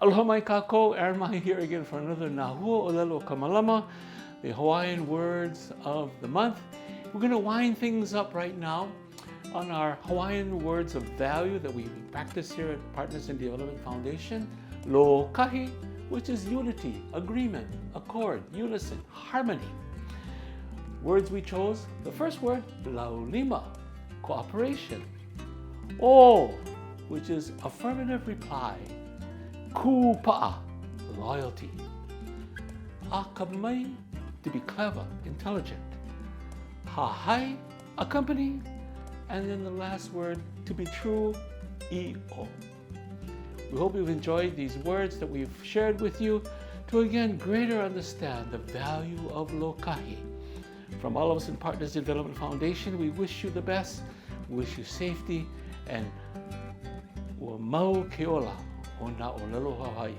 Aloha mai kākou, Aaron Mahi here again for another Huaʻōlelo Malama, the Hawaiian words of the month. We're going to wind things up right now on our Hawaiian words of value that we practice here at Partners in Development Foundation. LŌKAHI, which is unity, agreement, accord, unison, harmony. Words we chose, the first word, Laulima, cooperation. ʻIʻo, which is affirmative reply. Paʻa, loyalty. Akamai, to be clever, intelligent. Hahai, accompany. And then the last word, to be true, ʻIʻo. We hope you've enjoyed these words that we've shared with you to again greater understand the value of LŌKAHI. From all of us in Partners in Development Foundation, we wish you the best, we wish you safety, and ua mau ke ola o na ʻōlelo Hawaii.